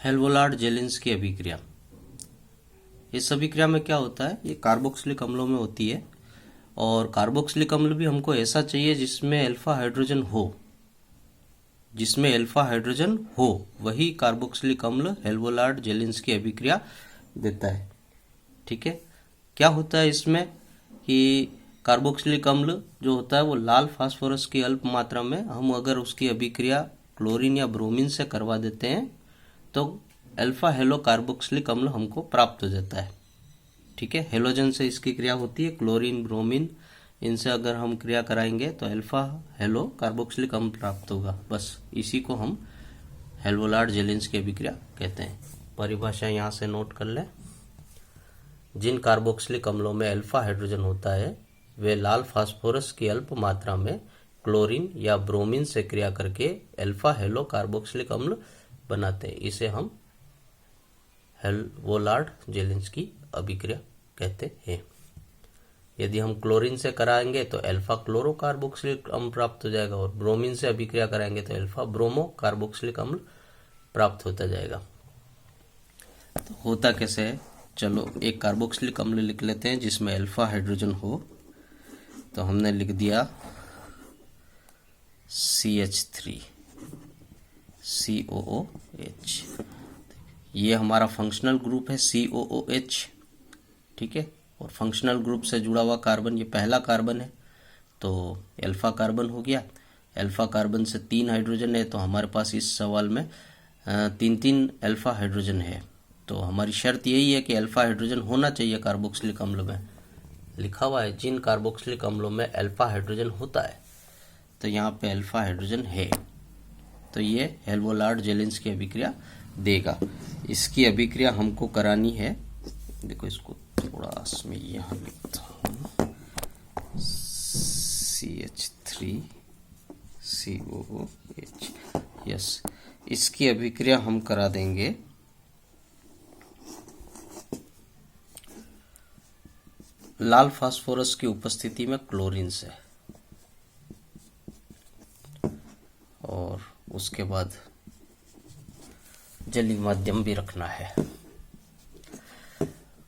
हेल्वोलार्ड जेलिंस की अभिक्रिया। इस अभिक्रिया में क्या होता है, ये कार्बोक्सिलिक अम्लों में होती है और कार्बोक्सिलिक अम्ल भी हमको ऐसा चाहिए जिसमें अल्फा हाइड्रोजन हो, वही कार्बोक्सिलिक अम्ल हेल्वोलार्ड जेलिंस की अभिक्रिया देता है। ठीक है, क्या होता है इसमें कि कार्बोक्सिलिक अम्ल जो होता है वो लाल फास्फोरस की अल्प मात्रा में हम अगर उसकी अभिक्रिया क्लोरीन या ब्रोमीन से करवा देते हैं तो अल्फा हेलो कार्बोक्सिलिक अम्ल हमको प्राप्त हो जाता है। ठीक है, हेलोजन से इसकी क्रिया होती है, क्लोरीन ब्रोमीन इनसे अगर हम क्रिया कराएंगे तो अल्फा हेलो कार्बोक्सिलिक अम्ल प्राप्त होगा। बस इसी को हम हेल्वोलार्ड जेलिंस की अभिक्रिया कहते हैं। परिभाषा यहाँ से नोट कर लें। जिन कार्बोक्सिलिक अम्लों में अल्फा हाइड्रोजन होता है वे लाल फास्फोरस की अल्प मात्रा में क्लोरीन या ब्रोमीन से क्रिया करके अल्फा हेलो कार्बोक्सिलिक अम्ल बनाते हैं। इसे हम हेल्वोलार्ड जेलिंस की अभिक्रिया कहते हैं। यदि हम क्लोरीन से कराएंगे तो अल्फा क्लोरो कार्बोक्सिलिक अम्ल प्राप्त हो जाएगा और ब्रोमीन से अभिक्रिया कराएंगे तो अल्फा ब्रोमो कार्बोक्सिलिक अम्ल प्राप्त होता जाएगा। तो होता कैसे है, चलो एक कार्बोक्सिलिक अम्ल लिख लेते हैं जिसमें अल्फा हाइड्रोजन हो। तो हमने लिख दिया CH3 COOH, ये हमारा फंक्शनल ग्रुप है COOH। ठीक है, और फंक्शनल ग्रुप से जुड़ा हुआ कार्बन ये पहला कार्बन है तो अल्फा कार्बन हो गया। अल्फा कार्बन से 3 हाइड्रोजन है तो हमारे पास इस सवाल में 3 अल्फा हाइड्रोजन है। तो हमारी शर्त यही है कि अल्फा हाइड्रोजन होना चाहिए कार्बोक्सिलिक अम्ल में। लिखा हुआ है जिन कार्बोक्सिलिक अम्लों में अल्फा हाइड्रोजन होता है, तो यहाँ पे अल्फा हाइड्रोजन है तो ये हेल्वोलार्ड जेलिंस की अभिक्रिया देगा। इसकी अभिक्रिया हमको करानी है, देखो इसको थोड़ा इसमें यहाँ लिखता हूँ CH3 COOH। यस, इसकी अभिक्रिया हम करा देंगे लाल फास्फोरस की उपस्थिति में क्लोरीन से, और उसके बाद जलीय माध्यम भी रखना है।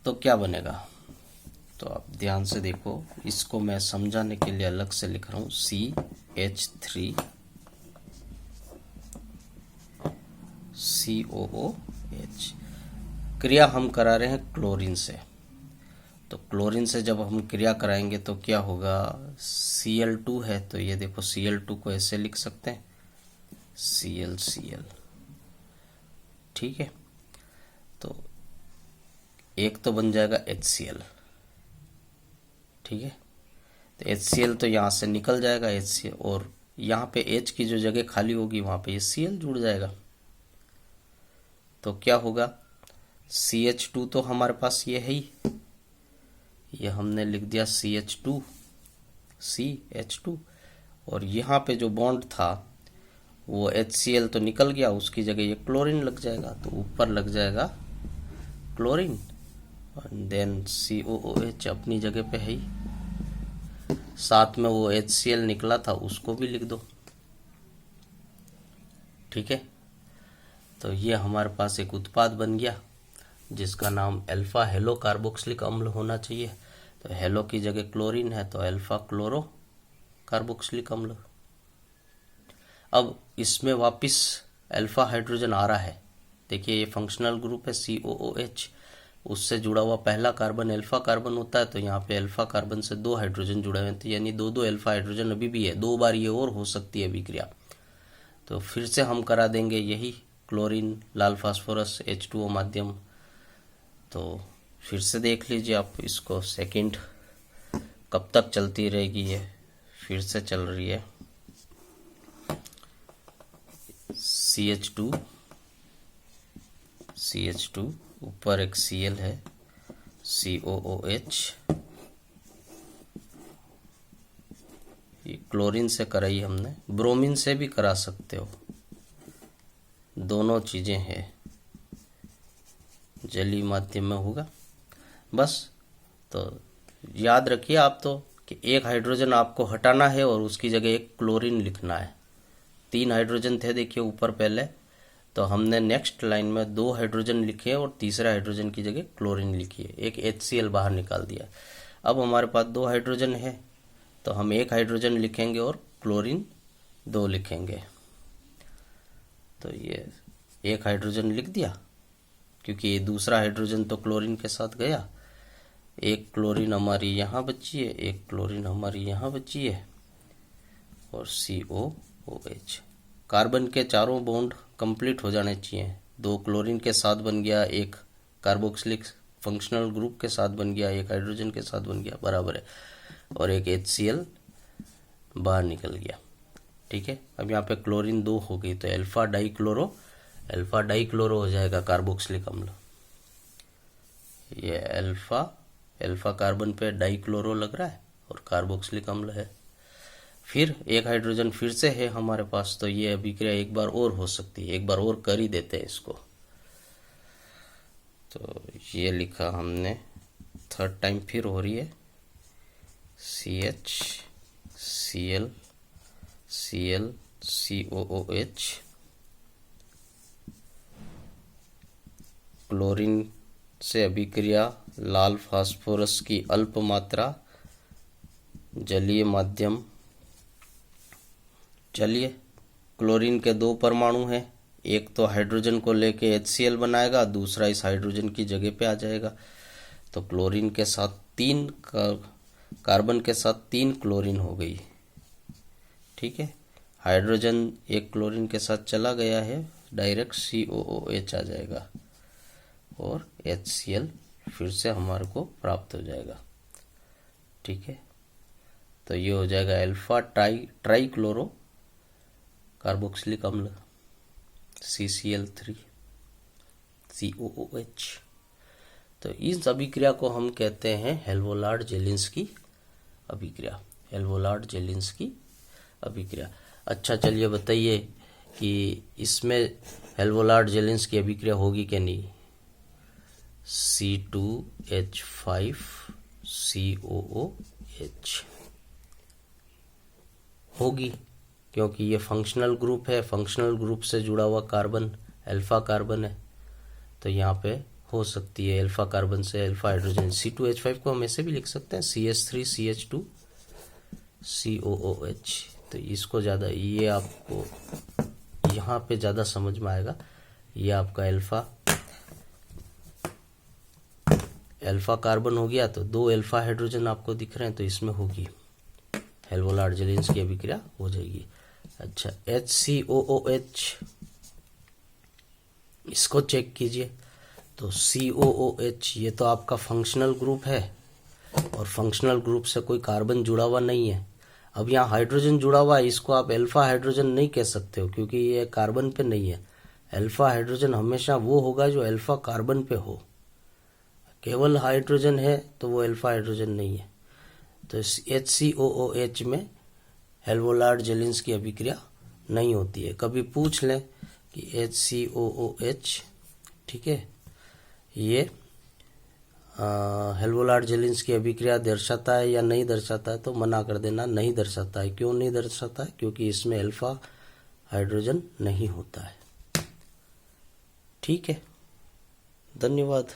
तो क्या बनेगा, तो आप ध्यान से देखो, इसको मैं समझाने के लिए अलग से लिख रहा हूं CH3 COOH। क्रिया हम करा रहे हैं क्लोरीन से, तो क्लोरीन से जब हम क्रिया कराएंगे तो क्या होगा, Cl2 है तो ये देखो Cl2 को ऐसे लिख सकते हैं ClCl। ठीक है, तो एक तो बन जाएगा HCl। ठीक है, तो HCl तो यहाँ से निकल जाएगा HCl, और यहाँ पे H की जो जगह खाली होगी वहाँ पे Cl जुड़ जाएगा। तो क्या होगा, CH2 तो हमारे पास ये है ही, ये हमने लिख दिया CH2 और यहाँ पे जो बॉन्ड था वो HCl तो निकल गया, उसकी जगह ये क्लोरीन लग जाएगा, तो ऊपर लग जाएगा क्लोरीन और देन COOH अपनी जगह पे है ही, साथ में वो HCl निकला था उसको भी लिख दो। ठीक है, तो ये हमारे पास एक उत्पाद बन गया जिसका नाम अल्फा हेलो कार्बोक्सिलिक अम्ल होना चाहिए। तो हेलो की जगह क्लोरीन है तो अल्फा क्लोरो कार्बोक्सिलिक अम्ल। अब इसमें वापस अल्फा हाइड्रोजन आ रहा है, देखिए ये फंक्शनल ग्रुप है COOH, उससे जुड़ा हुआ पहला कार्बन अल्फा कार्बन होता है तो यहाँ पे अल्फा कार्बन से 2 हाइड्रोजन जुड़े हुए हैं, तो यानी 2 अल्फा हाइड्रोजन अभी भी है, 2 बार ये और हो सकती है अभिक्रिया। तो फिर से हम करा देंगे यही क्लोरीन लाल फास्फोरस H2O माध्यम। तो फिर से देख लीजिए आप इसको, सेकंड कब तक चलती रहेगी, ये फिर से चल रही है CH2 ऊपर एक Cl है COOH, ये क्लोरीन से कराई हमने, ब्रोमीन से भी करा सकते हो, दोनों चीजें हैं, जलीय माध्यम में होगा। बस तो याद रखिए आप तो कि एक हाइड्रोजन आपको हटाना है और उसकी जगह एक क्लोरीन लिखना है। 3 हाइड्रोजन थे देखिए ऊपर पहले, तो हमने नेक्स्ट लाइन में 2 हाइड्रोजन लिखे और तीसरा हाइड्रोजन की जगह क्लोरीन लिखी है, एक HCl बाहर निकाल दिया। अब हमारे पास 2 हाइड्रोजन है तो हम 1 हाइड्रोजन लिखेंगे और क्लोरीन 2 लिखेंगे। तो ये 1 हाइड्रोजन लिख दिया क्योंकि ये दूसरा हाइड्रोजन तो क्लोरीन के साथ गया। एक क्लोरीन हमारी यहाँ बची है, एक क्लोरीन हमारी यहाँ बची है और COOH। कार्बन के चारों बॉन्ड कंप्लीट हो जाने चाहिए। 2 क्लोरीन के साथ बन गया, एक कार्बोक्सिलिक फंक्शनल ग्रुप के साथ बन गया, एक हाइड्रोजन के साथ बन गया, बराबर है, और एक HCl बाहर निकल गया। ठीक है, अब यहाँ पे क्लोरीन 2 हो गई तो अल्फा डाइक्लोरो हो जाएगा कार्बोक्सिलिक अम्ल। ये अल्फा कार्बन पे डाइक्लोरो लग रहा है और कार्बोक्सिलिक अम्ल है। फिर एक हाइड्रोजन फिर से है हमारे पास, तो ये अभिक्रिया एक बार और हो सकती है, एक बार और कर ही देते हैं इसको। तो ये लिखा हमने, थर्ड टाइम फिर हो रही है, CHCl Cl COOH। क्लोरीन से अभिक्रिया लाल फास्फोरस की अल्प मात्रा जलीय माध्यम। चलिए, क्लोरीन के 2 परमाणु हैं, एक तो हाइड्रोजन को लेके HCl बनाएगा, दूसरा इस हाइड्रोजन की जगह पे आ जाएगा। तो क्लोरीन के साथ 3 कार्बन के साथ 3 क्लोरीन हो गई। ठीक है, हाइड्रोजन एक क्लोरीन के साथ चला गया है, डायरेक्ट COOH आ जाएगा और HCl फिर से हमारे को प्राप्त हो जाएगा। ठीक है, तो ये हो जाएगा अल्फा ट्राइक्लोरो कार्बोक्सिलिक अम्ल CCl3 COOH। तो इस अभिक्रिया को हम कहते हैं हेल्वोलार्ड जेलिंस्की अभिक्रिया, हेल्वोलार्ड जेलिंस्की अभिक्रिया। अच्छा, चलिए बताइए कि इसमें हेल्वोलार्ड जेलिंस्की अभिक्रिया होगी क्या नहीं? C2H5COOH होगी, क्योंकि ये फंक्शनल ग्रुप है, फंक्शनल ग्रुप से जुड़ा हुआ कार्बन अल्फा कार्बन है, तो यहाँ पे हो सकती है अल्फा कार्बन से अल्फा हाइड्रोजन। C2H5 को हम ऐसे भी लिख सकते हैं CH3CH2COOH। तो इसको ज़्यादा, ये आपको यहाँ पे ज़्यादा समझ में आएगा। ये आपका अल्फा कार्बन हो गया, तो 2 अल्फा हाइड्रोजन आपको दिख रहे हैं, तो इसमें होगी हेल्वोलार्ड जेलिंस्की अभिक्रिया हो जाएगी। अच्छा, HCOOH, इसको चेक कीजिए। तो COOH ये तो आपका फंक्शनल ग्रुप है और फंक्शनल ग्रुप से कोई कार्बन जुड़ा हुआ नहीं है। अब यहाँ हाइड्रोजन जुड़ा हुआ है, इसको आप अल्फा हाइड्रोजन नहीं कह सकते हो क्योंकि ये कार्बन पे नहीं है। अल्फा हाइड्रोजन हमेशा वो होगा जो अल्फा कार्बन पे हो, केवल हाइड्रोजन है तो वो अल्फा हाइड्रोजन नहीं है। तो HCOOH में हेल्वोलार्ड जेलिंस्की अभिक्रिया नहीं होती है। कभी पूछ लें कि HCOOH, ठीक है, ये हेल्वोलार्ड जेलिंस्की अभिक्रिया दर्शाता है या नहीं दर्शाता है, तो मना कर देना, नहीं दर्शाता है। क्यों नहीं दर्शाता है? क्योंकि इसमें अल्फा हाइड्रोजन नहीं होता है। ठीक है, धन्यवाद।